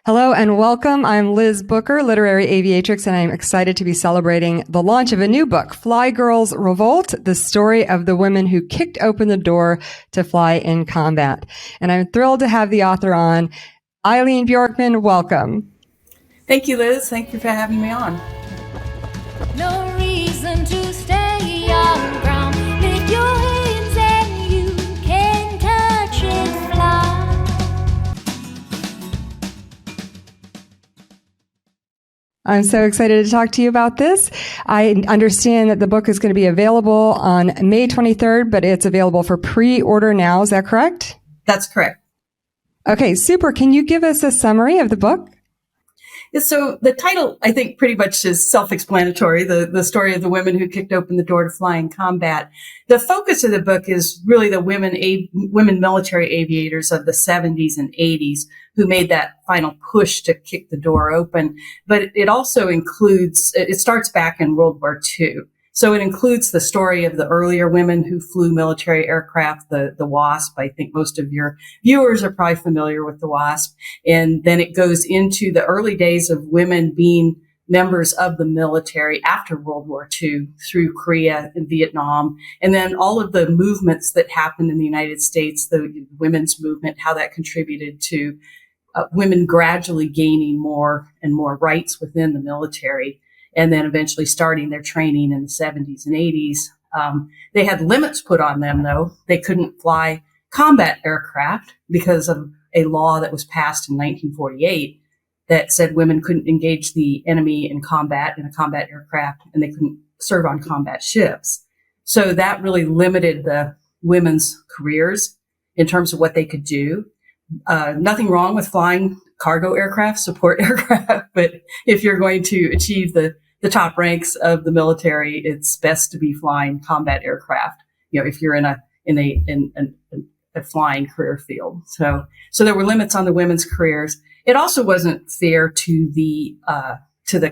Hello and welcome. I'm Liz Booker, literary aviatrix, and I'm excited to be celebrating the launch of a new book, Fly Girls Revolt, the story of the women who kicked open the door to fly in combat. And I'm thrilled to have the author on. Eileen Bjorkman, welcome. Thank you, Liz. Thank you for having me on. No reason to stay on ground. Lift your hands and you can touch and fly. I'm so excited to talk to you about this. I understand that the book is going to be available on May 23rd, but it's available for pre-order now. Is that correct? That's correct. Okay, super. Can you give us a summary of the book? So the title, I think, pretty much is self-explanatory, the story of the women who kicked open the door to fly in combat. The focus of the book is really the women military aviators of the 70s and 80s who made that final push to kick the door open. But it also includes, it starts back in World War II. So it includes the story of the earlier women who flew military aircraft, the WASP. I think most of your viewers are probably familiar with the WASP. And then it goes into the early days of women being members of the military after World War II through Korea and Vietnam. And then all of the movements that happened in the United States, the women's movement, how that contributed to women gradually gaining more and more rights within the military. And then eventually starting their training in the 70s and 80s. They had limits put on them, though. They couldn't fly combat aircraft because of a law that was passed in 1948 that said women couldn't engage the enemy in combat in a combat aircraft, and they couldn't serve on combat ships. So that really limited the women's careers in terms of what they could do. Nothing wrong with flying cargo aircraft, support aircraft, but if you're going to achieve the top ranks of the military, it's best to be flying combat aircraft. You know, if you're in a flying career field. So there were limits on the women's careers. It also wasn't fair to the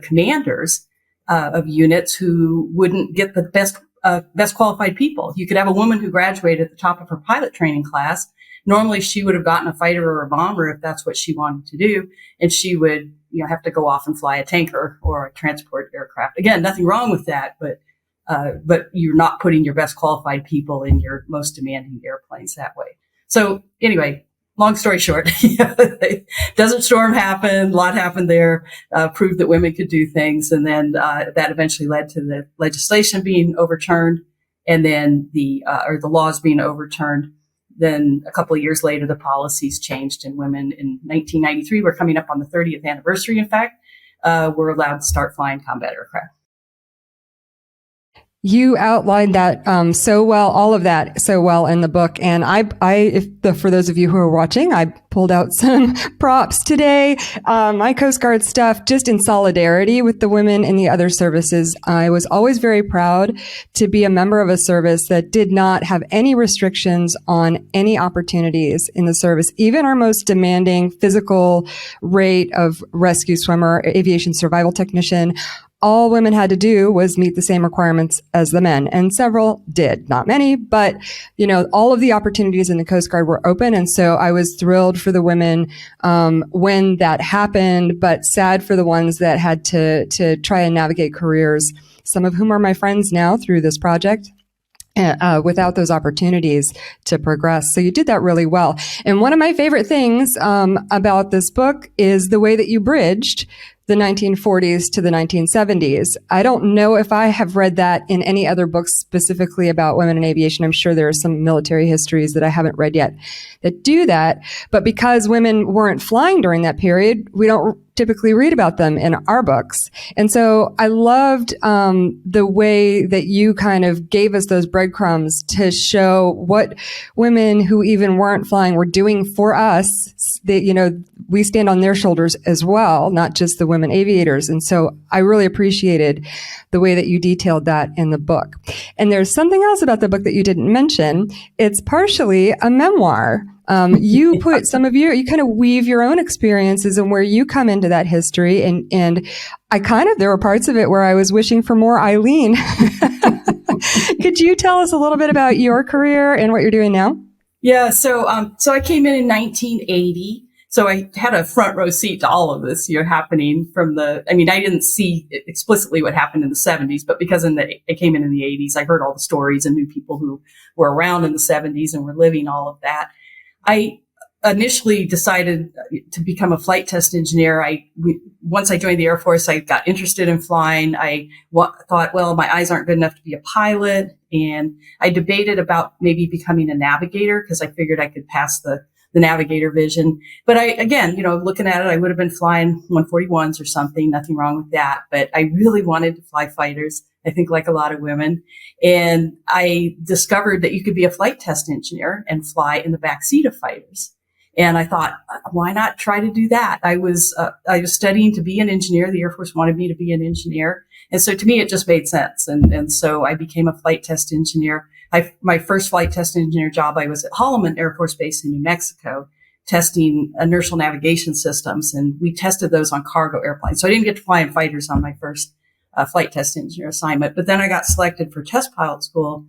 commanders of units who wouldn't get the best qualified people. You could have a woman who graduated at the top of her pilot training class. Normally, she would have gotten a fighter or a bomber if that's what she wanted to do, and she would, have to go off and fly a tanker or a transport aircraft. Again, nothing wrong with that, but you're not putting your best qualified people in your most demanding airplanes that way. So anyway, long story short, Desert Storm happened, a lot happened there, proved that women could do things, and then that eventually led to the legislation being overturned, and then the laws being overturned. Then a couple of years later, the policies changed, and women in 1993, we're coming up on the 30th anniversary, in fact, were allowed to start flying combat aircraft. You outlined that so well, all of that so well in the book. And for those of you who are watching, I pulled out some props today, my Coast Guard stuff, just in solidarity with the women in the other services. I was always very proud to be a member of a service that did not have any restrictions on any opportunities in the service. Even our most demanding physical rate of rescue swimmer, aviation survival technician, all women had to do was meet the same requirements as the men, and several did. Not many, but, all of the opportunities in the Coast Guard were open, and so I was thrilled for the women when that happened, but sad for the ones that had to try and navigate careers, some of whom are my friends now through this project. Without those opportunities to progress. So you did that really well. And one of my favorite things about this book is the way that you bridged the 1940s to the 1970s. I don't know if I have read that in any other books specifically about women in aviation. I'm sure there are some military histories that I haven't read yet that do that. But because women weren't flying during that period, we don't typically read about them in our books. And so I loved the way that you kind of gave us those breadcrumbs to show what women who even weren't flying were doing for us. We stand on their shoulders as well, not just the women aviators. And so I really appreciated the way that you detailed that in the book. And there's something else about the book that you didn't mention. It's partially a memoir. You put you kind of weave your own experiences and where you come into that history. And there were parts of it where I was wishing for more Eileen. Could you tell us a little bit about your career and what you're doing now? Yeah. So I came in 1980. So I had a front row seat to all of this, happening I didn't see explicitly what happened in the 70s, but because I came in the 80s, I heard all the stories and knew people who were around in the 70s and were living all of that. I initially decided to become a flight test engineer. Once I joined the Air Force, I got interested in flying. I thought, well, my eyes aren't good enough to be a pilot. And I debated about maybe becoming a navigator because I figured I could pass the navigator vision. But looking at it, I would have been flying 141s or something, nothing wrong with that. But I really wanted to fly fighters, I think like a lot of women. And I discovered that you could be a flight test engineer and fly in the backseat of fighters. And I thought, why not try to do that? I was studying to be an engineer. The Air Force wanted me to be an engineer. And so to me, it just made sense. And so I became a flight test engineer. My first flight test engineer job, I was at Holloman Air Force Base in New Mexico, testing inertial navigation systems. And we tested those on cargo airplanes. So I didn't get to fly in fighters on my first flight test engineer assignment. But then I got selected for test pilot school.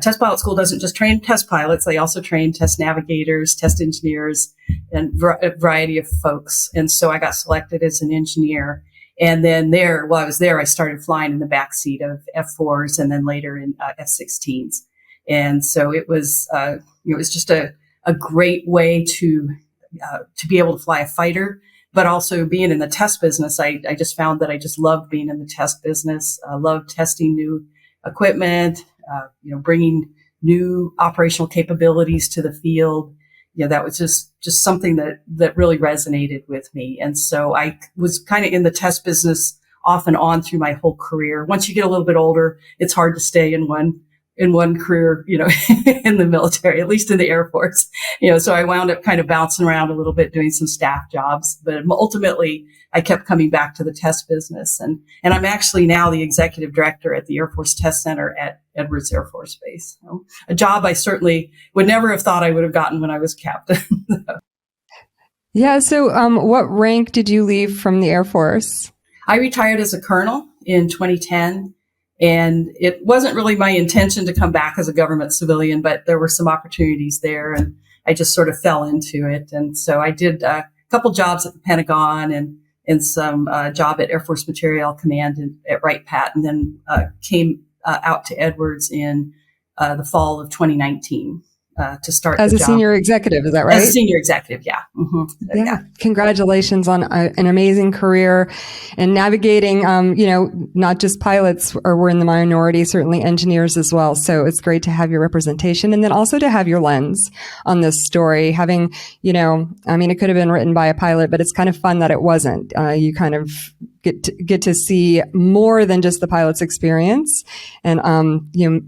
Test pilot school doesn't just train test pilots. They also train test navigators, test engineers, and a variety of folks. And so I got selected as an engineer. And then while I was there, I started flying in the backseat of F4s and then later in F-16s. And so it was just a great way to be able to fly a fighter, but also being in the test business. I just found that I just loved being in the test business. I loved testing new equipment, bringing new operational capabilities to the field. That was just something that really resonated with me. And so I was kind of in the test business off and on through my whole career. Once you get a little bit older, it's hard to stay in one career, in the military, at least in the Air Force. So I wound up kind of bouncing around a little bit, doing some staff jobs, but ultimately I kept coming back to the test business. And I'm actually now the executive director at the Air Force Test Center at Edwards Air Force Base. A job I certainly would never have thought I would have gotten when I was captain. Yeah. So, what rank did you leave from the Air Force? I retired as a colonel in 2010. And it wasn't really my intention to come back as a government civilian, but there were some opportunities there and I just sort of fell into it. And so I did a couple jobs at the Pentagon and some job at Air Force Materiel Command at Wright-Patt, and then came out to Edwards in the fall of 2019 to start as the a job. Senior executive. Is that right? As a senior executive, yeah. Mm-hmm. Yeah. Congratulations on an amazing career and navigating, not just pilots were in the minority, certainly engineers as well. So it's great to have your representation and then also to have your lens on this story. Having, it could have been written by a pilot, but it's kind of fun that it wasn't. You kind of get to see more than just the pilot's experience and,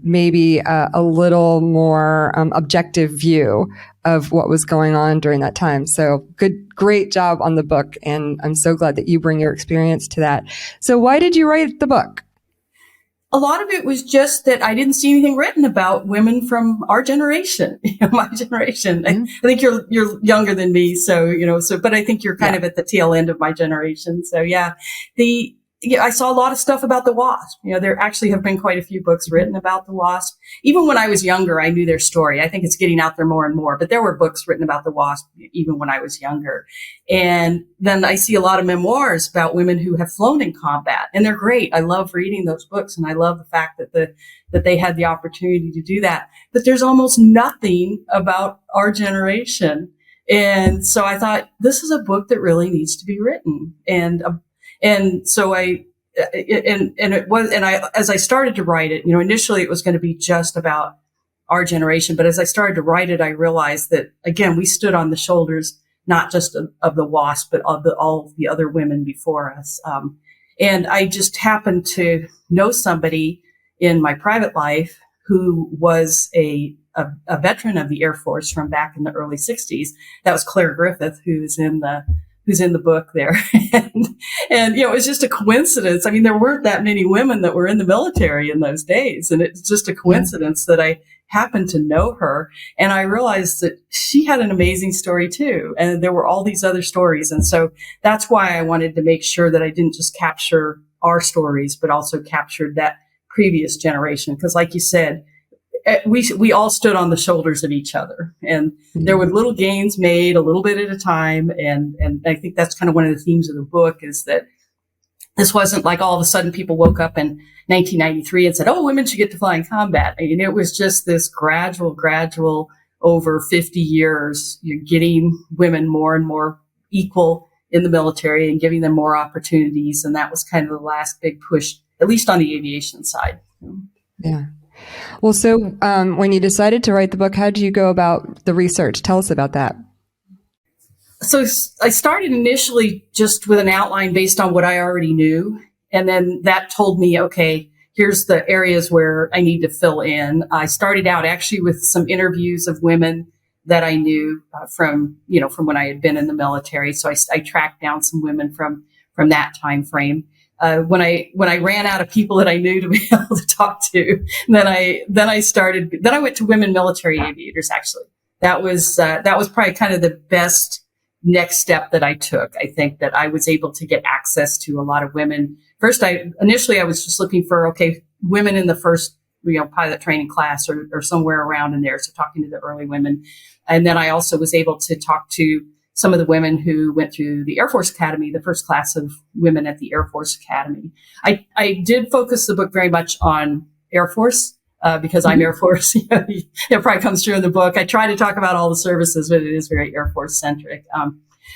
maybe a little more objective view of what was going on during that time. So great job on the book. And I'm so glad that you bring your experience to that. So why did you write the book? A lot of it was just that I didn't see anything written about women from our generation, my generation. Mm-hmm. I think you're younger than me. So, but I think you're kind of at the tail end of my generation. So yeah, I saw a lot of stuff about the WASP. There actually have been quite a few books written about the WASP. Even when I was younger, I knew their story. I think it's getting out there more and more, but there were books written about the WASP even when I was younger. And then I see a lot of memoirs about women who have flown in combat, and they're great. I love reading those books, and I love the fact that they had the opportunity to do that. But there's almost nothing about our generation. And so I thought, this is a book that really needs to be written. And so as I started to write it, initially it was going to be just about our generation. But as I started to write it, I realized that, again, we stood on the shoulders, not just of the WASP, but of all the other women before us. And I just happened to know somebody in my private life who was a veteran of the Air Force from back in the early 60s. That was Claire Griffith, who's in the book there. and it was just a coincidence. I mean, there weren't that many women that were in the military in those days. And it's just a coincidence that I happened to know her. And I realized that she had an amazing story too. And there were all these other stories. And so that's why I wanted to make sure that I didn't just capture our stories, but also captured that previous generation. Because like you said, we all stood on the shoulders of each other, and there were little gains made a little bit at a time. And I think that's kind of one of the themes of the book, is that this wasn't like all of a sudden people woke up in 1993 and said, oh, women should get to fly in combat. And it was just this gradual over 50 years, you're getting women more and more equal in the military and giving them more opportunities. And that was kind of the last big push, at least on the aviation side. Yeah. Well, so when you decided to write the book, how did you go about the research? Tell us about that. So I started initially just with an outline based on what I already knew. And then that told me, okay, here's the areas where I need to fill in. I started out actually with some interviews of women that I knew from when I had been in the military. So I tracked down some women from that time frame. When I ran out of people that I knew to be able to talk to, then I went to Women Military Aviators. Actually, that was probably kind of the best next step that I took. I think that I was able to get access to a lot of women. First, initially I was just looking for, women in the first, pilot training class or somewhere around in there. So talking to the early women. And then I also was able to talk to some of the women who went through the Air Force Academy, the first class of women at the Air Force Academy. I did focus the book very much on Air Force, because I'm Air Force. It probably comes through in the book. I try to talk about all the services, but it is very Air Force centric.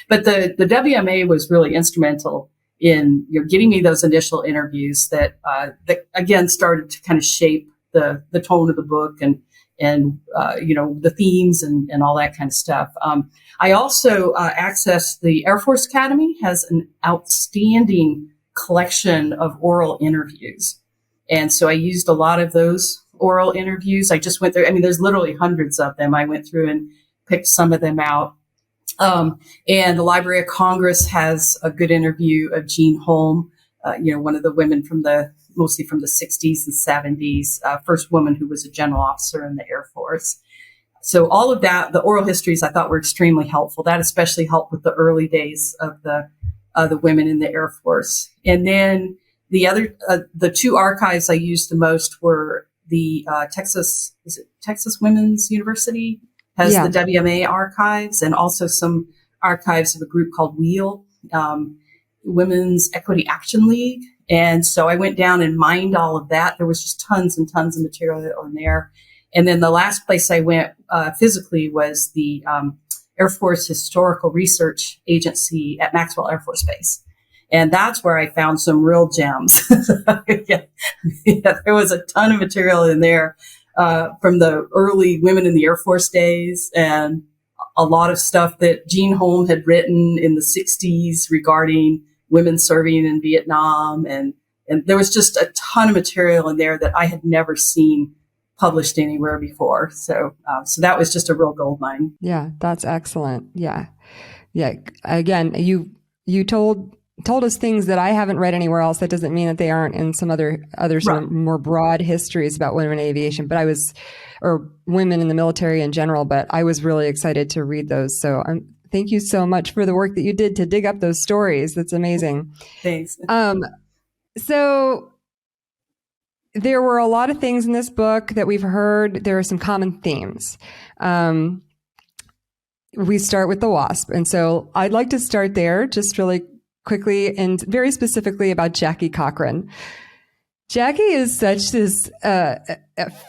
But the WMA was really instrumental in getting me those initial interviews that again started to kind of shape the tone of the book and the themes and all that kind of stuff. I also accessed the Air Force Academy has an outstanding collection of oral interviews. And so I used a lot of those oral interviews. I just went through, there's literally hundreds of them. I went through and picked some of them out. And the Library of Congress has a good interview of Jean Holm, one of the women mostly from the 60s and 70s, first woman who was a general officer in the Air Force. So all of that, the oral histories I thought were extremely helpful. That especially helped with the early days of the women in the Air Force. And then the two archives I used the most were the Texas Women's University has the WMA archives, and also some archives of a group called WHEEL, Women's Equity Action League. And so I went down and mined all of that. There was just tons and tons of material on there. And then the last place I went physically was the Air Force Historical Research Agency at Maxwell Air Force Base. And that's where I found some real gems. There was a ton of material in there from the early women in the Air Force days, and a lot of stuff that Jean Holm had written in the 60s regarding women serving in Vietnam. And there was just a ton of material in there that I had never seen published anywhere before. So that was just a real gold mine. Yeah, that's excellent. Yeah. Again, you told us things that I haven't read anywhere else. That doesn't mean that they aren't in some other right. More broad histories about women in aviation, or women in the military in general, but I was really excited to read those. So thank you so much for the work that you did to dig up those stories. That's amazing. Thanks. So there were a lot of things in this book that we've heard. There are some common themes. We start with the WASP. And so I'd like to start there just really quickly and very specifically about Jackie Cochran. Jackie is such this a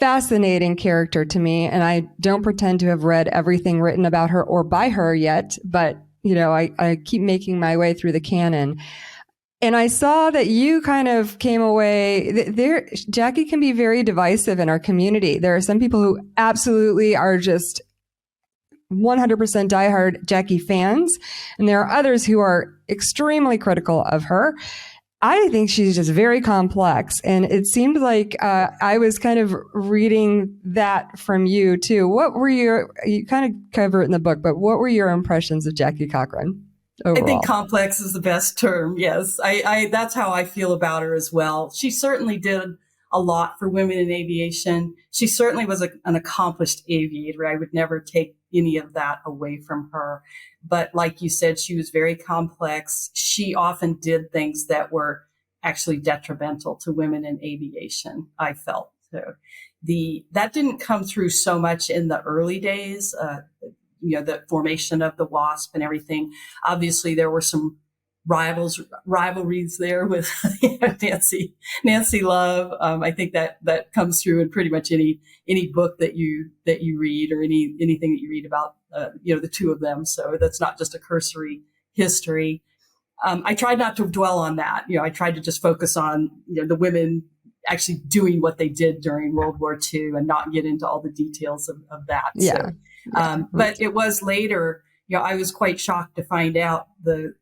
fascinating character to me, and I don't pretend to have read everything written about her or by her yet, but I keep making my way through the canon. And I saw that you kind of came away there. Jackie can be very divisive in our community. There are some people who absolutely are just 100% diehard Jackie fans, and there are others who are extremely critical of her. I think she's just very complex, and it seemed like I was kind of reading that from you too. You kind of cover it in the book, but what were your impressions of Jackie Cochran overall? I think complex is the best term. Yes, I that's how I feel about her as well. She certainly did a lot for women in aviation. She certainly was an accomplished aviator. I would never take any of that away from her. But like you said, she was very complex. She often did things that were actually detrimental to women in aviation, I felt. So that didn't come through so much in the early days, the formation of the WASP and everything. Obviously, there were some rivalries there with Nancy Love. I think that comes through in pretty much any book that you read, or anything that you read about the two of them. So that's not just a cursory history. I tried not to dwell on that. I tried to just focus on the women actually doing what they did during World War II and not get into all the details of that. Yeah. So, but it was later. I was quite shocked to find out the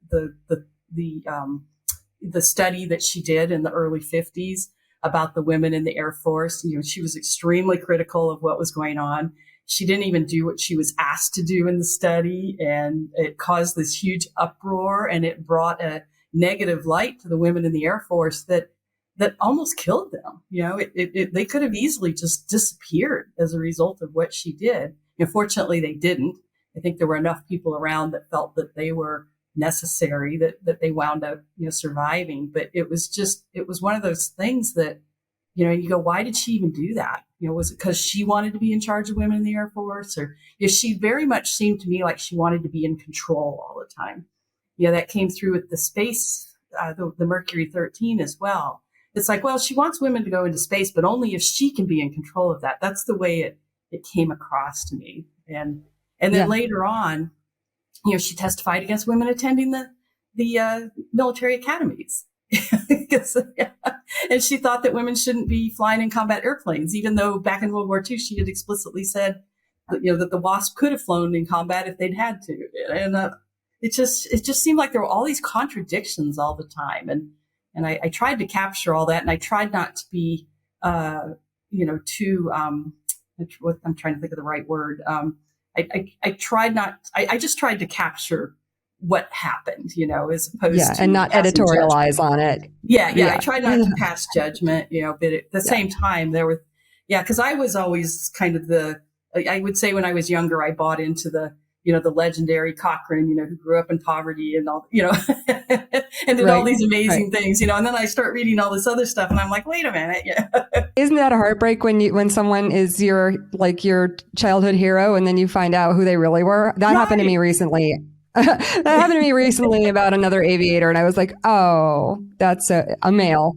study that she did in the early 50s about the women in the Air Force. She was extremely critical of what was going on. She didn't even do what she was asked to do in the study, and it caused this huge uproar, and it brought a negative light to the women in the Air Force that almost killed them. They could have easily just disappeared as a result of what she did. Fortunately, they didn't. I think there were enough people around that felt that they were necessary that they wound up surviving. But it was one of those things that you go, why did she even do that? Was it because she wanted to be in charge of women in the Air Force? Or she very much seemed to me like she wanted to be in control all the time. That came through with the space, the Mercury 13 as well. It's like, well, she wants women to go into space, but only if she can be in control of that. That's the way it came across to me. And then later on, she testified against women attending the military academies. And she thought that women shouldn't be flying in combat airplanes, even though back in World War II, she had explicitly said that the WASP could have flown in combat if they'd had to. And it just seemed like there were all these contradictions all the time. And I tried to capture all that, and I tried not to be, too, I'm trying to think of the right word. I just tried to capture what happened, as opposed to. And not editorialize on it. Yeah. I tried not to pass judgment, but at the same time because I was always kind of I would say when I was younger, I bought into the legendary Cochrane, who grew up in poverty and all, and did all these amazing things, and then I start reading all this other stuff and I'm like, wait a minute. Yeah. Isn't that a heartbreak when someone is your childhood hero and then you find out who they really were? That happened to me recently. That happened to me recently about another aviator. And I was like, oh, that's a male.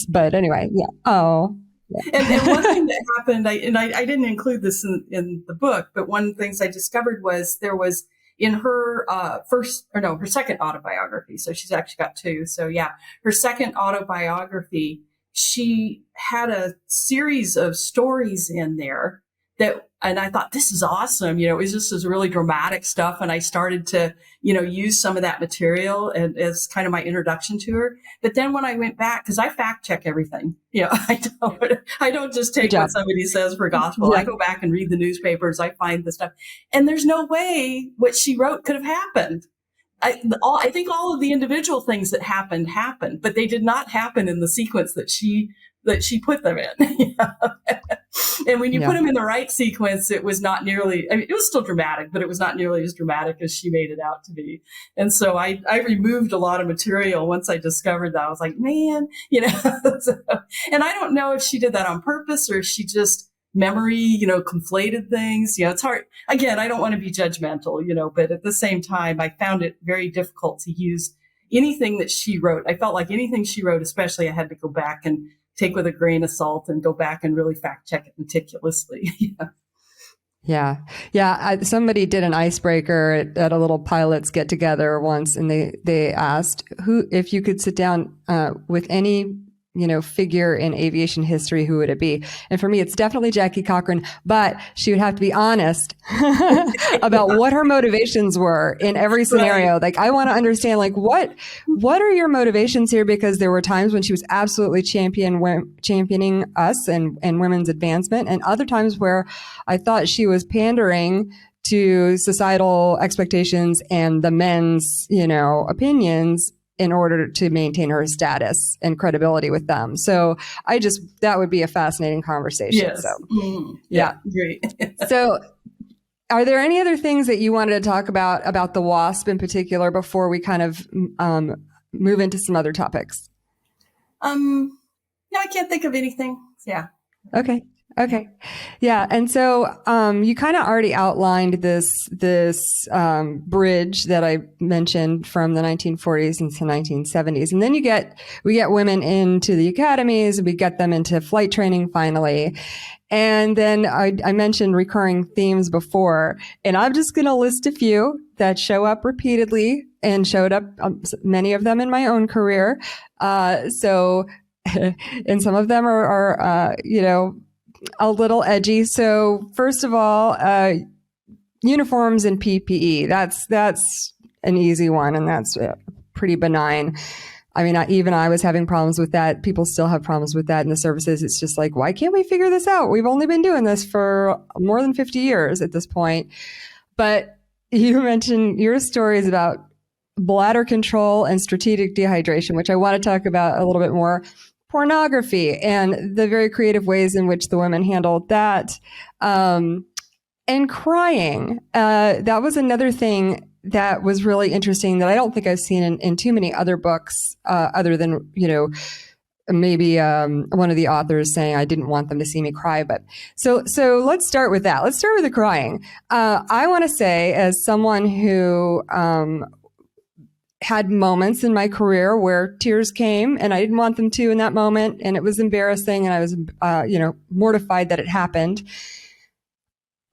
But anyway, yeah. Oh. Yeah. And one thing that happened, I didn't include this in the book, but one of the things I discovered was there was in her her second autobiography. So she's actually got two. So yeah, her second autobiography, she had a series of stories in there and I thought, this is awesome. It was just this really dramatic stuff. And I started to, use some of that material as kind of my introduction to her. But then when I went back, because I fact check everything, I don't just take what somebody says for gospel. Yeah. I go back and read the newspapers. I find the stuff, and there's no way what she wrote could have happened. I think all of the individual things that happened, but they did not happen in the sequence that she put them in. And when you put them in the right sequence, it was not nearly, it was still dramatic, but it was not nearly as dramatic as she made it out to be. And so I removed a lot of material once I discovered that. I was like, man, and I don't know if she did that on purpose or if she just memory, conflated things. It's hard. Again, I don't want to be judgmental, but at the same time, I found it very difficult to use anything that she wrote. I felt like anything she wrote, especially, I had to go back and take with a grain of salt and go back and really fact check it meticulously. Yeah. Somebody did an icebreaker at a little pilots get together once, and they asked if you could sit down with any figure in aviation history, who would it be? And for me, it's definitely Jackie Cochran, but she would have to be honest about what her motivations were in every scenario. Right. Like, I want to understand, what are your motivations here? Because there were times when she was absolutely championing us and women's advancement, and other times where I thought she was pandering to societal expectations and the men's, opinions in order to maintain her status and credibility with them. So that would be a fascinating conversation. Yes. So, yeah, great. So are there any other things that you wanted to talk about the WASP in particular before we kind of move into some other topics? No, I can't think of anything. Yeah. Okay. Okay. Yeah. And so, you kind of already outlined this bridge that I mentioned from the 1940s into 1970s. And then we get women into the academies, we get them into flight training finally. And then I mentioned recurring themes before, and I'm just going to list a few that show up repeatedly and showed up, many of them in my own career. So, and some of them are a little edgy. So first of all, uniforms and PPE. That's an easy one, and that's pretty benign. I mean, even I was having problems with that. People still have problems with that in the services. It's just like, why can't we figure this out? We've only been doing this for more than 50 years at this point. But you mentioned your stories about bladder control and strategic dehydration, which I want to talk about a little bit more. Pornography and the very creative ways in which the women handled that. And crying. That was another thing that was really interesting that I don't think I've seen in too many other books, other than, maybe one of the authors saying, I didn't want them to see me cry. But so let's start with that. Let's start with the crying. I want to say, as someone who had moments in my career where tears came and I didn't want them to in that moment, and it was embarrassing, and I was, mortified that it happened.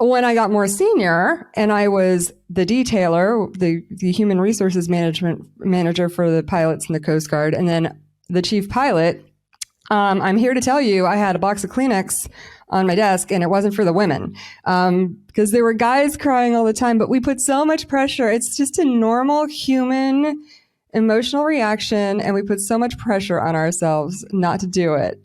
When I got more senior and I was the detailer, the human resources manager for the pilots in the Coast Guard, and then the chief pilot, I'm here to tell you I had a box of Kleenex on my desk, and it wasn't for the women, because there were guys crying all the time, but we put so much pressure. It's just a normal human emotional reaction, and we put so much pressure on ourselves not to do it.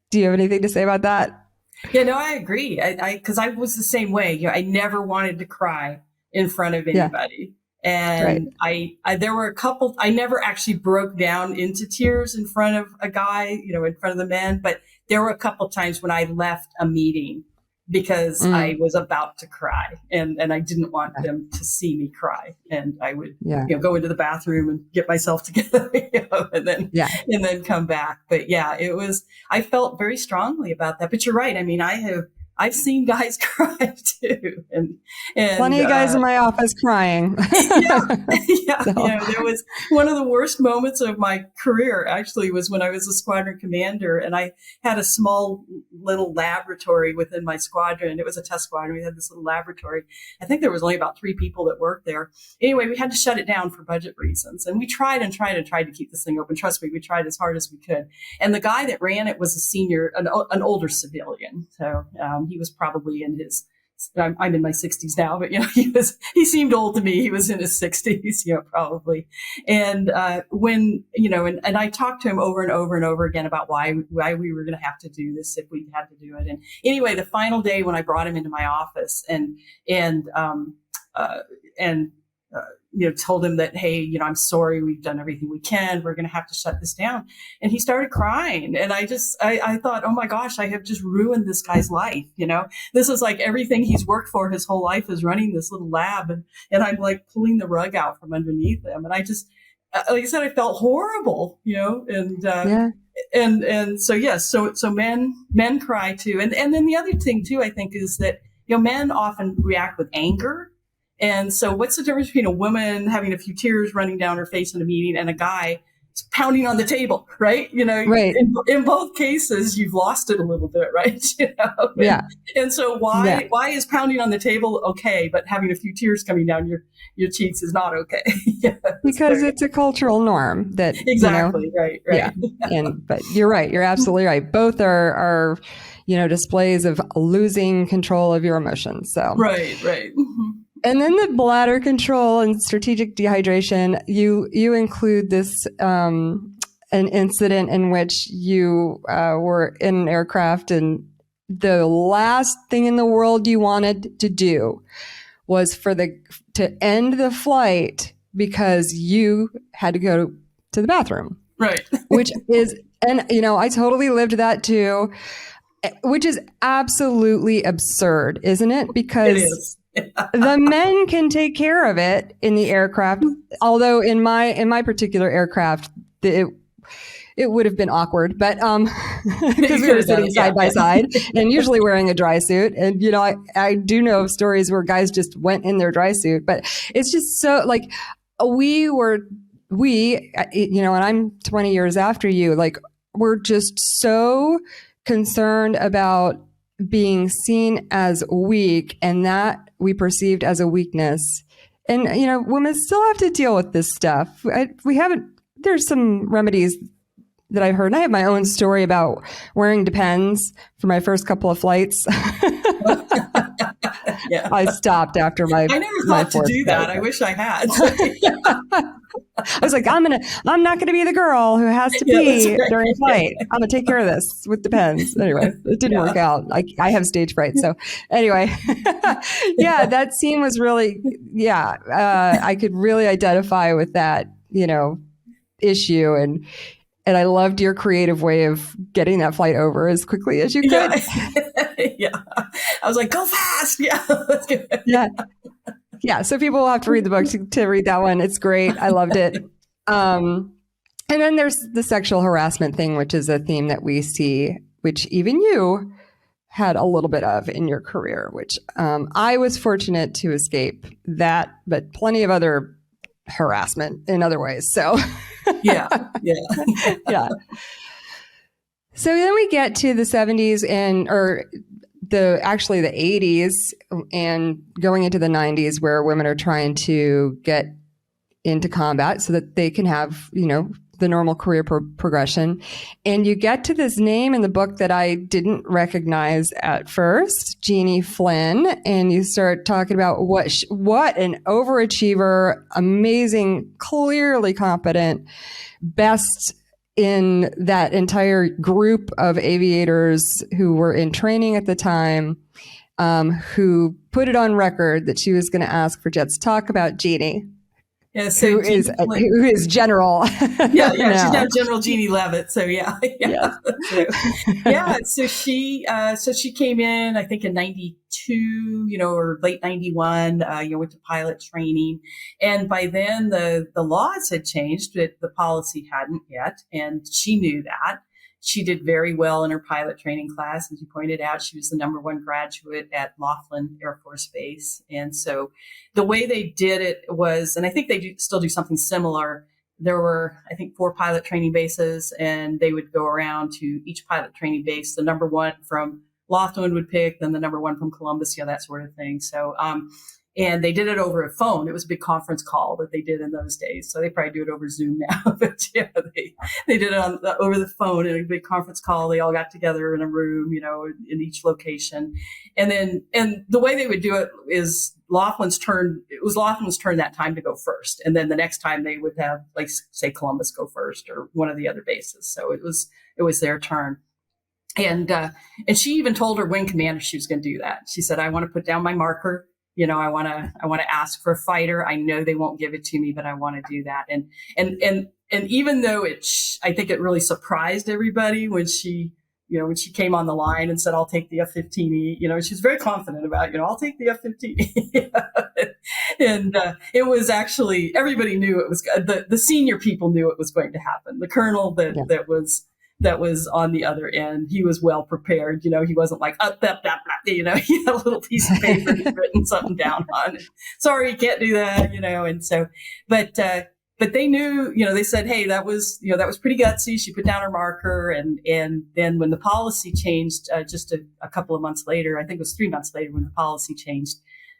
Do you have anything to say about that? Yeah, no, I agree. Because I was the same way. I never wanted to cry in front of anybody. Yeah. And right. There were a couple, I never actually broke down into tears in front of a guy, in front of the men, but there were a couple times when I left a meeting because I was about to cry, and I didn't want them to see me cry. And I would, go into the bathroom and get myself together, and then come back. But yeah, I felt very strongly about that. But you're right. I mean, I've seen guys cry too, and plenty of guys in my office crying. Yeah. So. There was one of the worst moments of my career actually was when I was a squadron commander, and I had a small little laboratory within my squadron. It was a test squadron. We had this little laboratory. I think there was only about 3 people that worked there. Anyway, we had to shut it down for budget reasons, and we tried to keep this thing open. Trust me, we tried as hard as we could. And the guy that ran it was a senior, an older civilian. So. He was probably in his, I'm in my 60s now, but he seemed old to me. He was in his 60s, probably. And when, and I talked to him over and over and over again about why we were going to have to do this if we had to do it. And anyway, the final day when I brought him into my office and told him that, hey, I'm sorry, we've done everything we can. We're going to have to shut this down. And he started crying. And I thought, oh my gosh, I have just ruined this guy's life. This is like everything he's worked for his whole life is running this little lab. And I'm like pulling the rug out from underneath him. And I just, like I said, I felt horrible, and so, yes, so men cry too. And then the other thing too, I think, is that, men often react with anger. And so what's the difference between a woman having a few tears running down her face in a meeting and a guy pounding on the table, right? Right. In both cases, you've lost it a little bit, right? Yeah. And so why is pounding on the table okay, but having a few tears coming down your cheeks is not okay? Because it's a cultural norm that exactly right. Yeah. But you're right. You're absolutely right. Both are displays of losing control of your emotions. So right. Mm-hmm. And then the bladder control and strategic dehydration, you include this, an incident in which you were in an aircraft, and the last thing in the world you wanted to do was to end the flight because you had to go to the bathroom. Right. Which is, and I totally lived that too, which is absolutely absurd, isn't it? Because it is. The men can take care of it in the aircraft. Although in my particular aircraft, it would have been awkward, but because we could were have done sitting it, side by yeah. side and usually wearing a dry suit. And, you know, I do know of stories where guys just went in their dry suit, but it's just so like you know, and I'm 20 years after you, like we're just so concerned about being seen as weak and that we perceived as a weakness. And, you know, women still have to deal with this stuff. There's some remedies that I've heard. And I have my own story about wearing Depends for my first couple of flights. Yeah. I stopped after my. I never thought to do that. I wish I had. I was like, I'm not gonna be the girl who has to pee during a flight. I'm gonna take care of this with Depends. Anyway, it didn't work out. I have stage fright. So anyway, yeah, that scene was really, I could really identify with that, you know, issue. And I loved your creative way of getting that flight over as quickly as you could. Yeah. I was like, go fast. Yeah. Let's go. Yeah. Yeah. So people will have to read the book to read that one. It's great. I loved it. And then there's the sexual harassment thing, which is a theme that we see, which even you had a little bit of in your career, which I was fortunate to escape that, but plenty of other harassment in other ways. So yeah. Yeah. So then we get to the 70s or the 80s and going into the 90s where women are trying to get into combat so that they can have, you know, the normal career progression. And you get to this name in the book that I didn't recognize at first, Jeannie Flynn, and you start talking about what an overachiever, amazing, clearly competent, best in that entire group of aviators who were in training at the time, who put it on record that she was going to ask for Jets talk about Jeannie. Yeah, so who is General? Yeah, she's now General Jeannie Leavitt. So yeah. So she came in, I think in 92, you know, or late 91, went to pilot training. And by then the laws had changed, but the policy hadn't yet. And she knew that. She did very well in her pilot training class. As you pointed out, she was the #1 graduate at Laughlin Air Force Base. And so the way they did it was, and I think they still do something similar. There were, I think, 4 pilot training bases, and they would go around to each pilot training base. The #1 from Laughlin would pick, then the #1 from Columbus, that sort of thing. So, and they did it over a phone. It was a big conference call that they did in those days. So they probably do it over Zoom now, but yeah, they did it over the phone in a big conference call. They all got together in a room, you know, in each location. And the way they would do it is Laughlin's turn. It was Laughlin's turn that time to go first. And then the next time they would have, like, say, Columbus go first or one of the other bases. So it was their turn. And she even told her wing commander she was going to do that. She said, I want to put down my marker. You know, I want to ask for a fighter. I know they won't give it to me, but I want to do that. And even though I think it really surprised everybody when she came on the line and said, I'll take the F-15E, you know, she's very confident about, you know, I'll take the F-15E. And it was actually, everybody knew it was, the senior people knew it was going to happen. The colonel that was on the other end, he was well prepared. You know, he wasn't like, you know, he had a little piece of paper he'd written something down on. Sorry, you can't do that, you know. And so, but they knew, you know, they said, hey, that was pretty gutsy. She put down her marker. And then when the policy changed, just a couple of months later, I think it was 3 months later when the policy changed,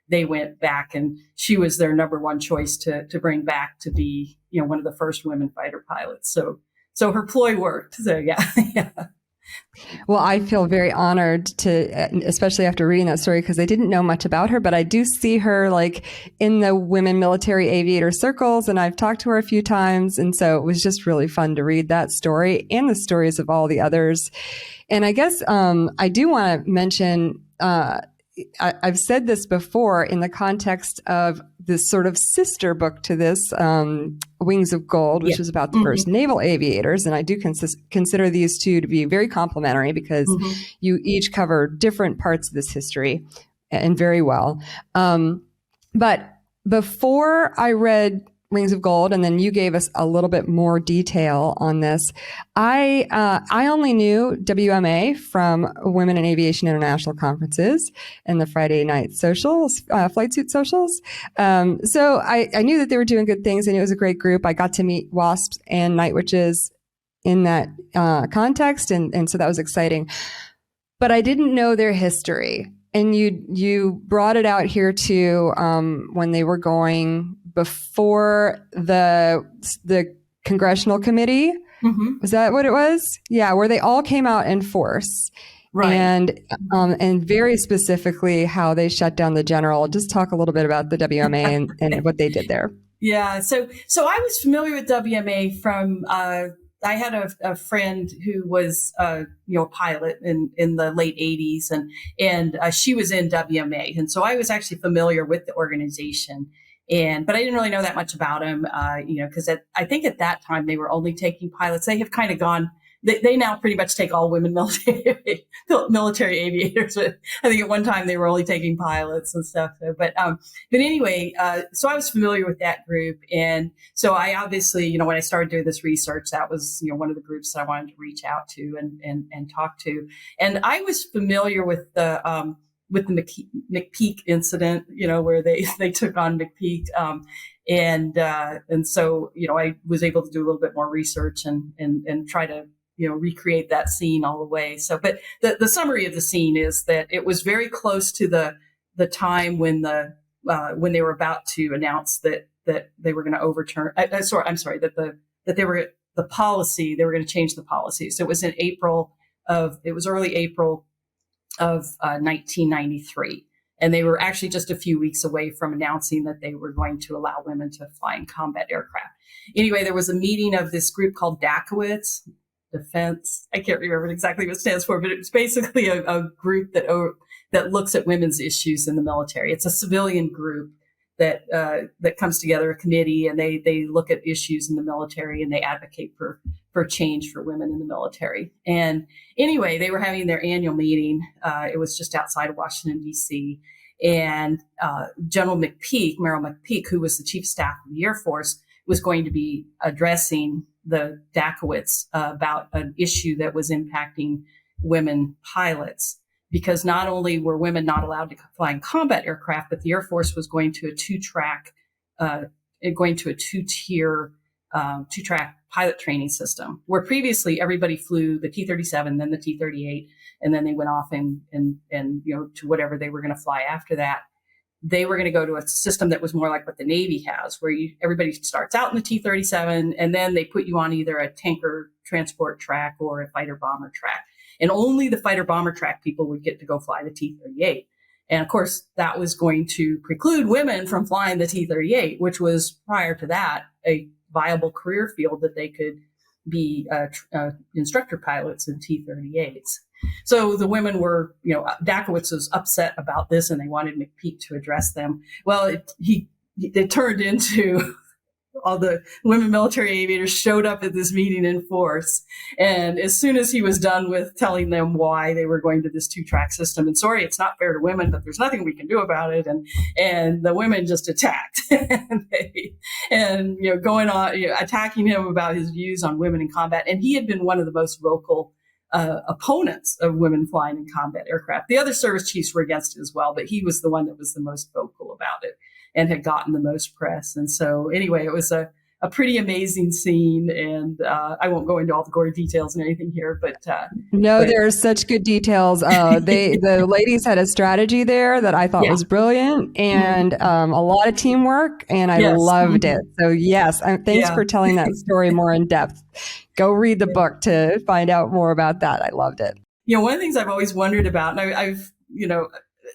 they went back and she was their #1 choice to bring back to be, you know, one of the first women fighter pilots. So her ploy worked. So yeah. Well, I feel very honored to, especially after reading that story, because I didn't know much about her, but I do see her like in the women military aviator circles, and I've talked to her a few times. And so it was just really fun to read that story and the stories of all the others. And I guess I do want to mention, I've said this before in the context of this sort of sister book to this, Wings of Gold, which was about the first naval aviators. And I do consider these two to be very complementary because you each cover different parts of this history and very well. But before I read Rings of Gold, and then you gave us a little bit more detail on this. I only knew WMA from Women in Aviation International conferences and the Friday night socials, flight suit socials. So I knew that they were doing good things, and it was a great group. I got to meet WASPs and Night Witches in that context, and so that was exciting. But I didn't know their history, and you brought it out here too when they were going before the congressional committee. Mm-hmm. Was that what it was? Yeah, where they all came out in force. Right. And very specifically how they shut down the general. Just talk a little bit about the WMA and what they did there. Yeah. So I was familiar with WMA from, I had a friend who was, a pilot in the late 80s, and she was in WMA. And so I was actually familiar with the organization. But I didn't really know that much about them, because I think at that time they were only taking pilots. They have kind of gone, they now pretty much take all women military aviators. But I think at one time they were only taking pilots and stuff. But anyway, so I was familiar with that group. And so I obviously, when I started doing this research, that was, one of the groups that I wanted to reach out to and talk to. And I was familiar with the McPeak incident, where they took on McPeak. And so, I was able to do a little bit more research and try to, recreate that scene all the way. So, but the summary of the scene is that it was very close to the time when when they were about to announce that they were going to overturn, that they were going to change the policy. So it was early April of 1993. And they were actually just a few weeks away from announcing that they were going to allow women to fly in combat aircraft. Anyway, there was a meeting of this group called DACOWITZ, Defense. I can't remember exactly what it stands for, but it's basically a group that looks at women's issues in the military. It's a civilian group that comes together, a committee, and they look at issues in the military, and they advocate for change for women in the military. And anyway, they were having their annual meeting. It was just outside of Washington, D.C. And General McPeak, Merrill McPeak, who was the chief of staff of the Air Force, was going to be addressing the DACOWITZ about an issue that was impacting women pilots. Because not only were women not allowed to fly in combat aircraft, but the Air Force was going to a two-track pilot training system, where previously everybody flew the T-37, then the T-38, and then they went off and to whatever they were going to fly after that. They were going to go to a system that was more like what the Navy has, where everybody starts out in the T-37, and then they put you on either a tanker transport track or a fighter bomber track. And only the fighter bomber track people would get to go fly the T-38. And of course, that was going to preclude women from flying the T-38, which was prior to that a viable career field that they could be instructor pilots in T-38s. So the women were, DACOWITZ was upset about this, and they wanted McPeak to address them. Well, it turned into all the women military aviators showed up at this meeting in force. And as soon as he was done with telling them why they were going to this two-track system, and sorry, it's not fair to women, but there's nothing we can do about it. And the women just attacked and going on, attacking him about his views on women in combat. And he had been one of the most vocal opponents of women flying in combat aircraft. The other service chiefs were against it as well, but he was the one that was the most vocal about it and had gotten the most press. And so anyway, it was a pretty amazing scene. And I won't go into all the gory details and anything here, but there are such good details. The ladies had a strategy there that I thought was brilliant, and a lot of teamwork, and I loved it. So yes, thanks for telling that story more in depth. Go read the book to find out more about that. I loved it. One of the things I've always wondered about, and I've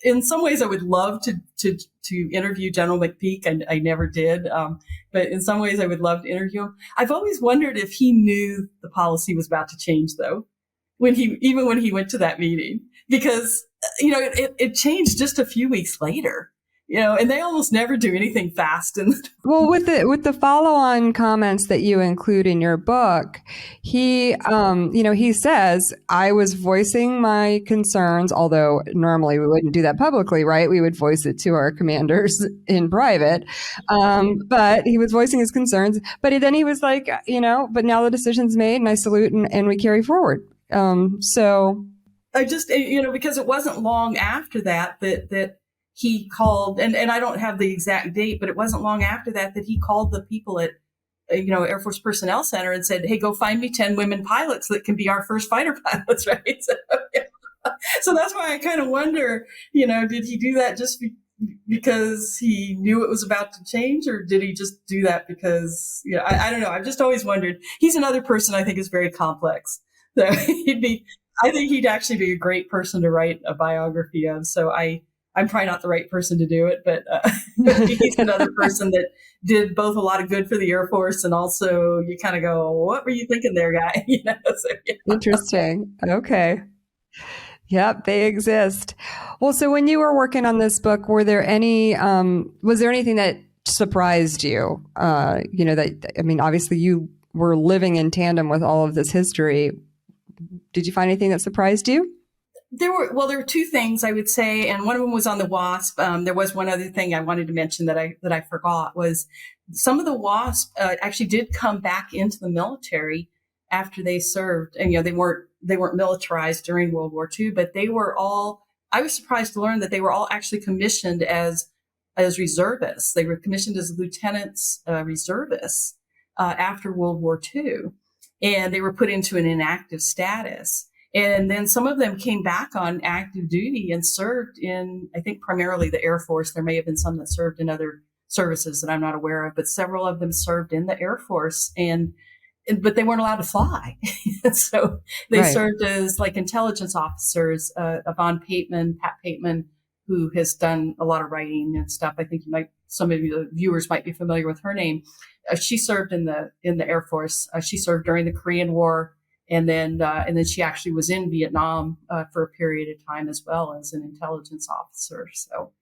in some ways I would love to interview General McPeak. I never did. But in some ways I would love to interview him. I've always wondered if he knew the policy was about to change, though, when he went to that meeting, because, it changed just a few weeks later. and they almost never do anything fast. Well, with the follow-on comments that you include in your book, he says, I was voicing my concerns, although normally we wouldn't do that publicly, right? We would voice it to our commanders in private. But he was voicing his concerns. But then he was like, but now the decision's made, and I salute and we carry forward. So I just, because it wasn't long after that he called, and I don't have the exact date, but it wasn't long after that he called the people at, Air Force Personnel Center and said, hey, go find me 10 women pilots that can be our first fighter pilots, right? So that's why I kind of wonder, did he do that just because he knew it was about to change, or did he just do that because, I don't know. I've just always wondered. He's another person I think is very complex. So I think he'd actually be a great person to write a biography of. So I'm probably not the right person to do it, but he's another person that did both a lot of good for the Air Force, and also you kind of go, what were you thinking there, guy? Interesting. Okay. Yep, they exist. Well, so when you were working on this book, was there anything that surprised you? Obviously you were living in tandem with all of this history. Did you find anything that surprised you? There were two things I would say, and one of them was on the WASP. There was one other thing I wanted to mention that I forgot was some of the WASP actually did come back into the military after they served, and they weren't militarized during World War II, but they were all. I was surprised to learn that they were all actually commissioned as reservists. They were commissioned as lieutenants, reservists after World War II, and they were put into an inactive status. And then some of them came back on active duty and served in, I think, primarily the Air Force. There may have been some that served in other services that I'm not aware of, but several of them served in the Air Force, but they weren't allowed to fly. So they served as like intelligence officers. Pat Pateman, who has done a lot of writing and stuff. I think some of the viewers might be familiar with her name. She served in the Air Force. She served during the Korean War. And then she actually was in Vietnam for a period of time as well as an intelligence officer. So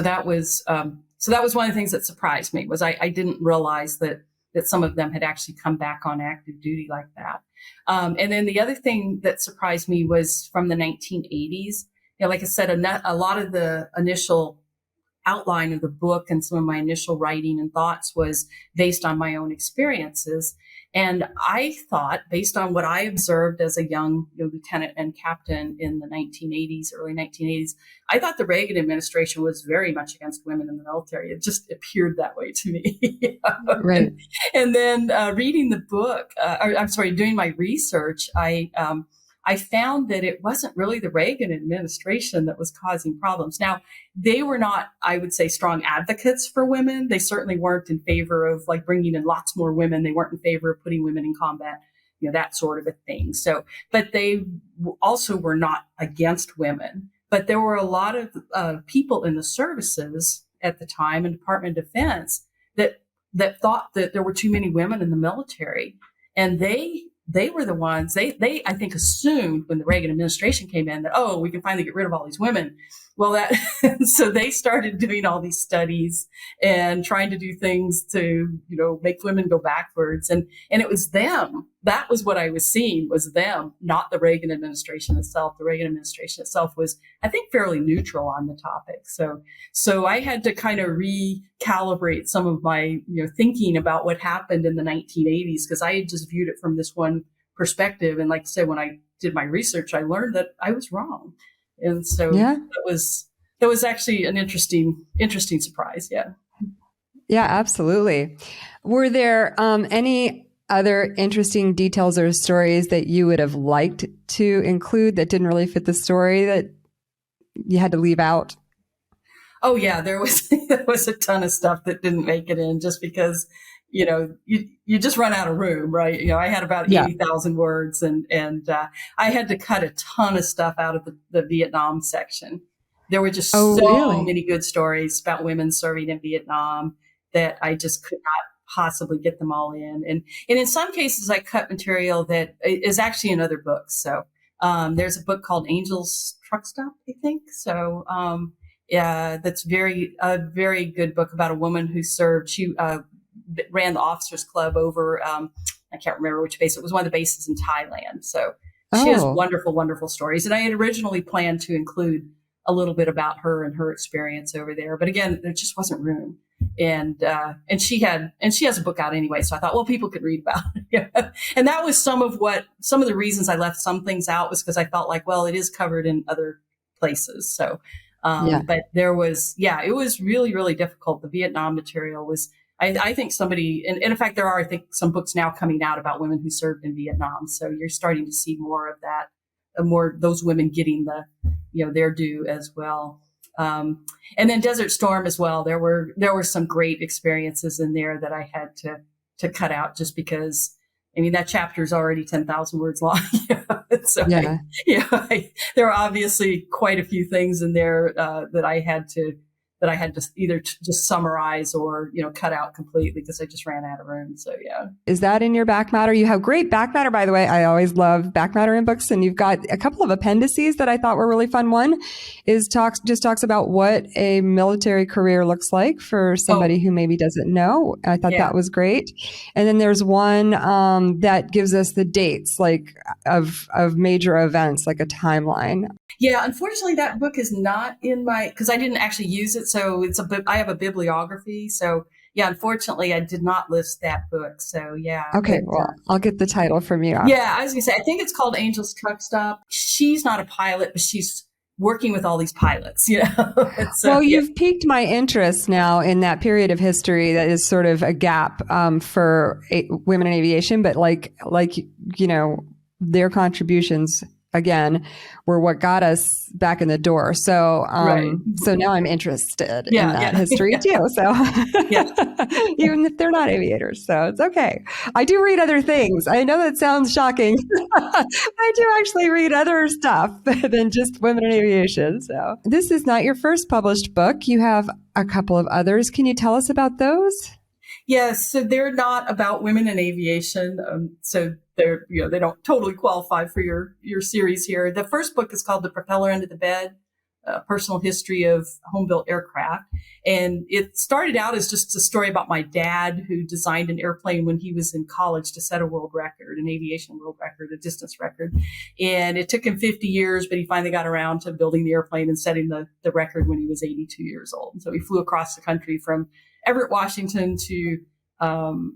that was one of the things that surprised me was I didn't realize that some of them had actually come back on active duty like that. And then the other thing that surprised me was from the 1980s. Like I said, a lot of the initial outline of the book and some of my initial writing and thoughts was based on my own experiences. And I thought, based on what I observed as a young lieutenant and captain in the 1980s, early 1980s, I thought the Reagan administration was very much against women in the military. It just appeared that way to me. Right. And then reading the book, doing my research, I found that it wasn't really the Reagan administration that was causing problems. Now, they were not, I would say, strong advocates for women. They certainly weren't in favor of like bringing in lots more women. They weren't in favor of putting women in combat, that sort of a thing. So, but they also were not against women. But there were a lot of people in the services at the time in Department of Defense that thought that there were too many women in the military, and they were the ones, they I think assumed when the Reagan administration came in that, we can finally get rid of all these women. Well, so they started doing all these studies and trying to do things to, make women go backwards. And it was them. That was what I was seeing, was them, not the Reagan administration itself. The Reagan administration itself was, I think, fairly neutral on the topic. So I had to kind of recalibrate some of my, thinking about what happened in the 1980s, because I had just viewed it from this one perspective. And like I said, when I did my research, I learned that I was wrong. And so that was actually an interesting surprise. Yeah. Yeah, absolutely. Were there any other interesting details or stories that you would have liked to include that didn't really fit the story that you had to leave out? Oh yeah, there was a ton of stuff that didn't make it in just because, you just run out of room, right? I had about 80,000 words and I had to cut a ton of stuff out of the Vietnam section. There were just many good stories about women serving in Vietnam that I just could not possibly get them all in. And in some cases I cut material that is actually in other books. So, there's a book called Angel's Truck Stop, I think. So, That's a very good book about a woman who served. She ran the officers club over, I can't remember which base. It was one of the bases in Thailand. So she has Oh, wonderful, wonderful stories. And I had originally planned to include a little bit about her and her experience over there. But again, there just wasn't room. And she has a book out anyway. So I thought, well, people could read about it. Yeah. And that was some of the reasons I left some things out, was because I felt like, well, it is covered in other places. So, yeah. but it was really, really difficult. The Vietnam material was, I think and in fact, there are, I think, some books now coming out about women who served in Vietnam. So you're starting to see more of that, those women getting their due as well. And then Desert Storm as well. There were some great experiences in there that I had to cut out, just because, I mean, that chapter is already 10,000 words long. So Yeah. there are obviously quite a few things in there that I had to either just summarize or, cut out completely, because I just ran out of room. So, yeah. Is that in your back matter? You have great back matter, by the way. I always love back matter in books, and you've got a couple of appendices that I thought were really fun. One is talks about what a military career looks like for somebody who maybe doesn't know. I thought that was great. And then there's one that gives us the dates, like of major events, like a timeline. Yeah, unfortunately, that book is not in because I didn't actually use it. So I have a bibliography. So yeah, unfortunately, I did not list that book. So yeah. Okay, well, I'll get the title from you. Yeah, I was going to say, I think it's called Angel's Truck Stop. She's not a pilot, but she's working with all these pilots, Well, you've piqued my interest now in that period of history that is sort of a gap for women in aviation, but like their contributions again were what got us back in the door. So, so now I'm interested in that history too. So, even if they're not aviators, so it's okay. I do read other things. I know that sounds shocking. I do actually read other stuff than just women in aviation. So, this is not your first published book. You have a couple of others. Can you tell us about those? Yes, so they're not about women in aviation. So they don't totally qualify for your series here. The first book is called The Propeller Under the Bed, A Personal History of Home-Built Aircraft. And it started out as just a story about my dad, who designed an airplane when he was in college to set a world record, an aviation world record, a distance record. And it took him 50 years, but he finally got around to building the airplane and setting the record when he was 82 years old. And so he flew across the country from Everett, Washington to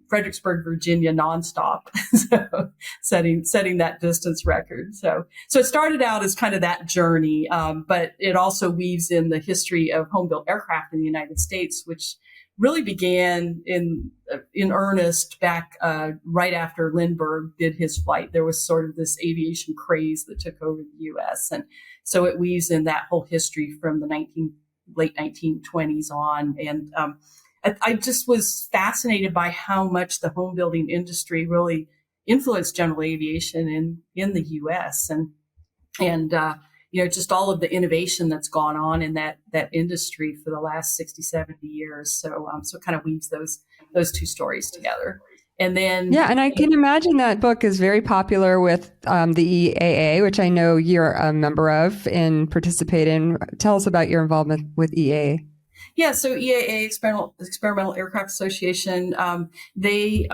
Fredericksburg, Virginia, nonstop, so setting that distance record. So it started out as kind of that journey, but it also weaves in the history of home-built aircraft in the United States, which really began in earnest back right after Lindbergh did his flight. There was sort of this aviation craze that took over the U.S., and so it weaves in that whole history from the late 1920s on, and I just was fascinated by how much the home building industry really influenced general aviation in the U.S. and just all of the innovation that's gone on in that industry for the last 60, 70 years. So it kind of weaves those two stories together. And then and I can imagine that book is very popular with the EAA, which I know you're a member of and participate in. Tell us about your involvement with EAA. Yeah, so EAA, Experimental Aircraft Association, they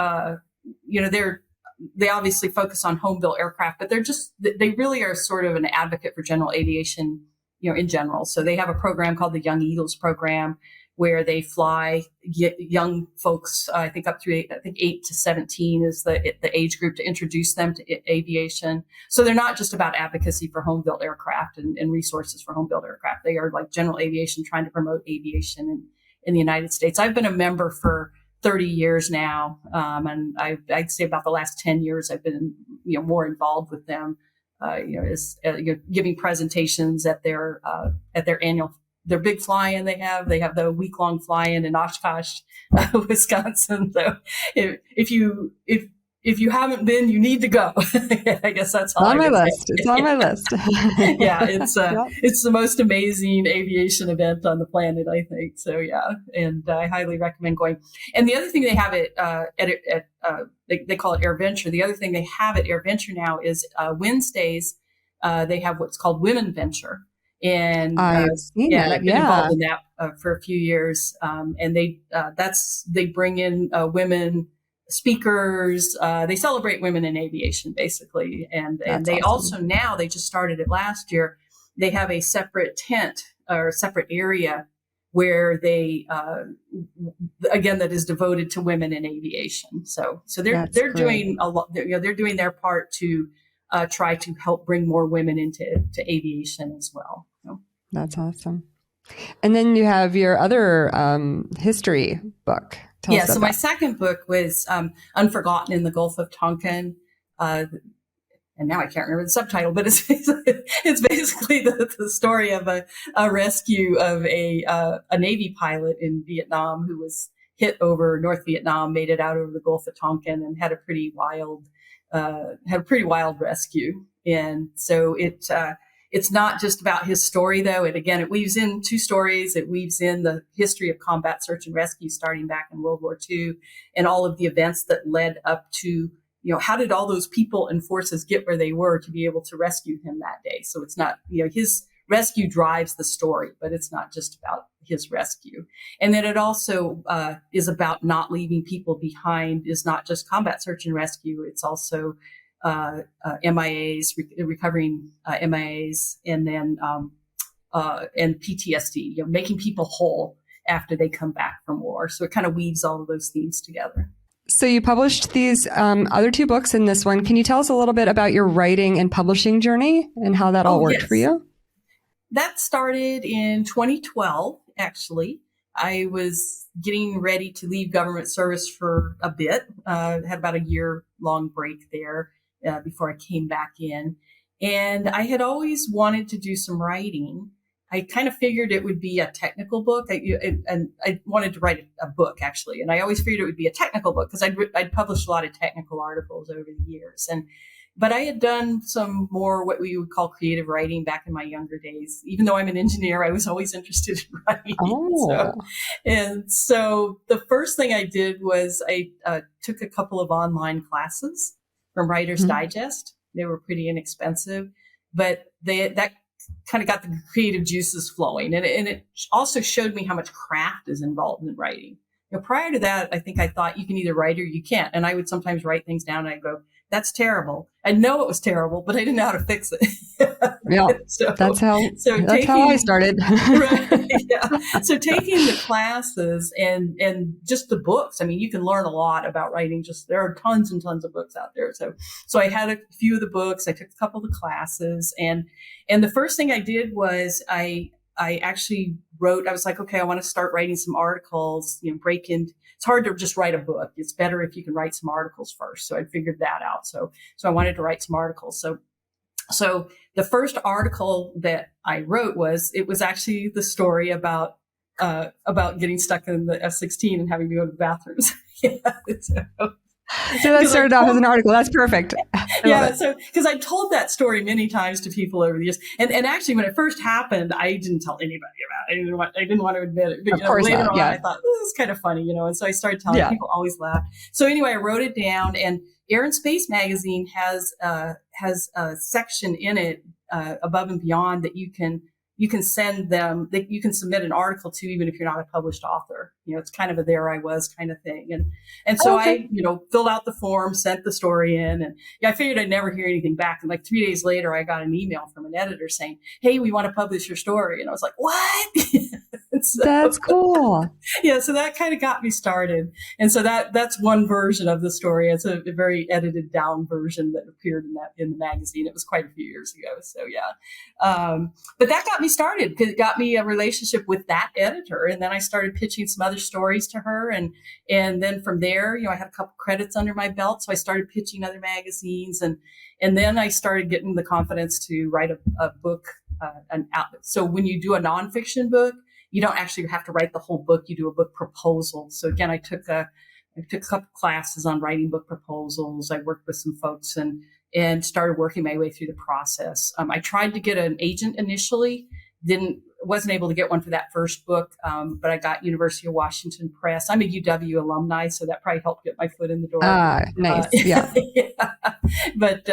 obviously focus on home-built aircraft, but they really are sort of an advocate for general aviation, in general. So they have a program called the Young Eagles program, where they fly young folks, I think up through 8 to 17 is the age group, to introduce them to aviation. So they're not just about advocacy for home-built aircraft and resources for home-built aircraft. They are like general aviation, trying to promote aviation in the United States. I've been a member for 30 years now, and I'd say about the last 10 years I've been more involved with them. Giving presentations at their annual. Their big fly-in they have the week-long fly-in in Oshkosh, Wisconsin. So if you haven't been, you need to go. I guess that's all on my list. It's on my list. Yeah, it's the most amazing aviation event on the planet, I think. So yeah, and I highly recommend going. And the other thing they have they call it Air Venture. The other thing they have at Air Venture now is Wednesdays. They have what's called Women Venture. And I've seen and it. I've been Yeah, involved in that for a few years. And they bring in women speakers. They celebrate women in aviation, basically. And that's they also awesome. now, they just started it last year. They have a separate tent or a separate area where they again, that is devoted to women in aviation. So That's they're great. doing a lot. They're doing their part to try to help bring more women into aviation as well. So. That's awesome. And then you have your other history book. Tell us Yeah, about so my that. second book was Unforgotten in the Gulf of Tonkin. And now I can't remember the subtitle, but it's basically the story of a rescue of a Navy pilot in Vietnam who was hit over North Vietnam, made it out over the Gulf of Tonkin, and had a pretty wild rescue. And so it's not just about his story, though. It weaves in two stories. It weaves in the history of combat search and rescue starting back in World War II and all of the events that led up to, how did all those people and forces get where they were to be able to rescue him that day? So it's not, his rescue drives the story, but it's not just about his rescue. And then it also is about not leaving people behind, is not just combat search and rescue. It's also MIAs, recovering MIAs, and then and PTSD, making people whole after they come back from war. So it kind of weaves all of those themes together. So you published these other two books in this one. Can you tell us a little bit about your writing and publishing journey and how that all worked for you? That started in 2012, actually. I was getting ready to leave government service for a bit, had about a year-long break there before I came back in. And I had always wanted to do some writing. I kind of figured it would be a technical book. And I wanted to write a book, actually. And I always figured it would be a technical book because I'd published a lot of technical articles over the years. But I had done some more what we would call creative writing back in my younger days. Even though I'm an engineer, I was always interested in writing. Oh. So the first thing I did was I took a couple of online classes from Writer's Digest. They were pretty inexpensive, but that kind of got the creative juices flowing. And it also showed me how much craft is involved in writing. Prior to that, I think I thought you can either write or you can't. And I would sometimes write things down and I'd go, that's terrible. I know it was terrible, but I didn't know how to fix it. Yeah, that's how I started. Right, yeah. So taking the classes and just the books, I mean, you can learn a lot about writing. There are tons and tons of books out there. So I had a few of the books. I took a couple of the classes, and the first thing I did was I actually wrote. I was like, okay, I want to start writing some articles. It's hard to just write a book. It's better if you can write some articles first. So I figured that out. So I wanted to write some articles. So the first article that I wrote was actually the story about getting stuck in the F-16 and having to go to the bathrooms. So that started off as an article. That's perfect. Yeah. So, because I told that story many times to people over the years, and actually, when it first happened, I didn't tell anybody about it. I didn't want to admit it. But, of course later not. on, Yeah. I thought this is kind of funny, and so I started telling people. Always laughed. So anyway, I wrote it down, and Air and Space Magazine has a section in it above and beyond that you can send them, that you can submit an article to, even if you're not a published author. It's kind of a there I was kind of thing. And so I, filled out the form, sent the story in, and I figured I'd never hear anything back. And like 3 days later, I got an email from an editor saying, "Hey, we want to publish your story." And I was like, "What?" That's cool. Yeah. So that kind of got me started. And so that's one version of the story. It's a very edited down version that appeared in the magazine. It was quite a few years ago. So yeah. But that got me started because it got me a relationship with that editor. And then I started pitching some other stories to her. And then from there, I had a couple credits under my belt. So I started pitching other magazines. And then I started getting the confidence to write a book, So when you do a nonfiction book, you don't actually have to write the whole book. You do a book proposal. So again, I took a couple classes on writing book proposals. I worked with some folks and started working my way through the process. I tried to get an agent initially, wasn't able to get one for that first book, but I got University of Washington Press. I'm a UW alumni, so that probably helped get my foot in the door. Nice. Yeah. Yeah. But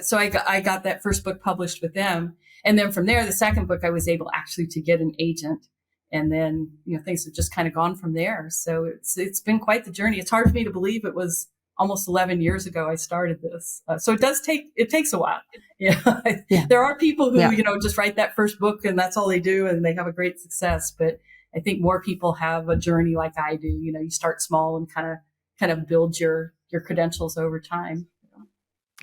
so I got that first book published with them. And then from there, the second book, I was able actually to get an agent. And then, things have just kind of gone from there. So it's been quite the journey. It's hard for me to believe it was almost 11 years ago I started this. So it takes a while. Yeah. There are people who, just write that first book and that's all they do and they have a great success. But I think more people have a journey like I do. You start small and kind of build your credentials over time.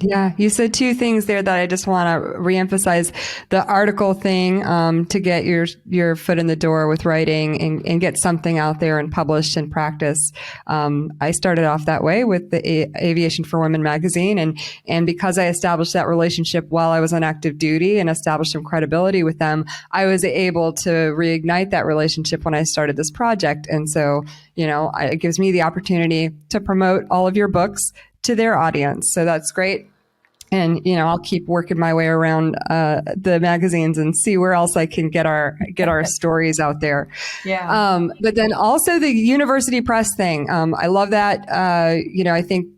Yeah, you said two things there that I just want to reemphasize. The article thing, to get your foot in the door with writing and get something out there and published and practice. I started off that way with the Aviation for Women magazine. And because I established that relationship while I was on active duty and established some credibility with them, I was able to reignite that relationship when I started this project. And so, it gives me the opportunity to promote all of your books to their audience. So that's great. And, I'll keep working my way around the magazines and see where else I can get our stories out there. Yeah. But then also the university press thing. I love that. I think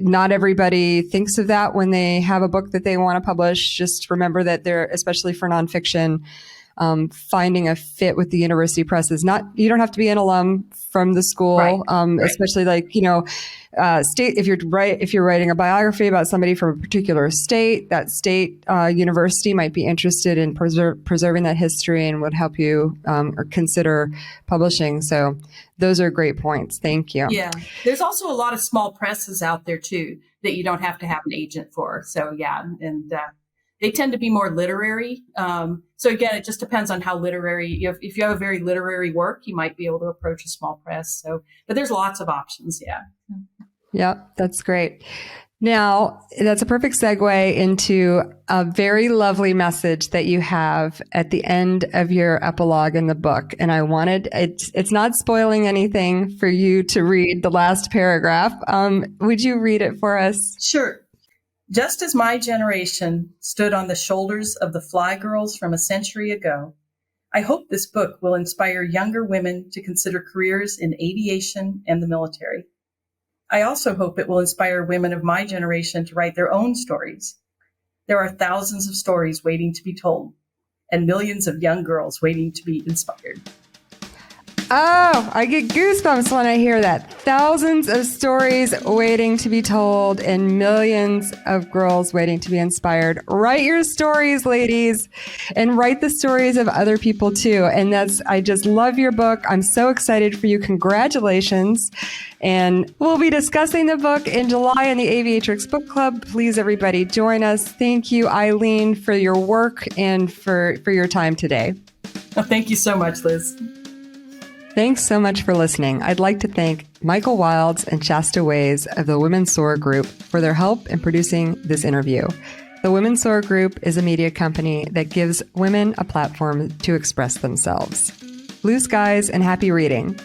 not everybody thinks of that when they have a book that they want to publish. Just remember that they're, especially for nonfiction, finding a fit with the university press is not, you don't have to be an alum from the school, right. Especially state, if you're writing a biography about somebody from a particular state, that state university might be interested in preserving that history and would help you or consider publishing. So those are great points. Thank you. Yeah. There's also a lot of small presses out there too that you don't have to have an agent for. So yeah. And they tend to be more literary. So again, it just depends on how literary, if you have a very literary work, you might be able to approach a small press. So, but there's lots of options. Yeah. Yep. That's great. Now, that's a perfect segue into a very lovely message that you have at the end of your epilogue in the book. And I wanted, it's not spoiling anything for you to read the last paragraph. Would you read it for us? Sure. Just as my generation stood on the shoulders of the fly girls from a century ago, I hope this book will inspire younger women to consider careers in aviation and the military. I also hope it will inspire women of my generation to write their own stories. There are thousands of stories waiting to be told, and millions of young girls waiting to be inspired. Oh, I get goosebumps when I hear that. Thousands of stories waiting to be told and millions of girls waiting to be inspired. Write your stories, ladies, and write the stories of other people too. And I just love your book. I'm so excited for you. Congratulations. And we'll be discussing the book in July in the Aviatrix Book Club. Please, everybody, join us. Thank you, Eileen, for your work and for your time today. Oh, thank you so much, Liz. Thanks so much for listening. I'd like to thank Michael Wilds and Shasta Ways of the Women Soar Group for their help in producing this interview. The Women Soar Group is a media company that gives women a platform to express themselves. Blue skies and happy reading.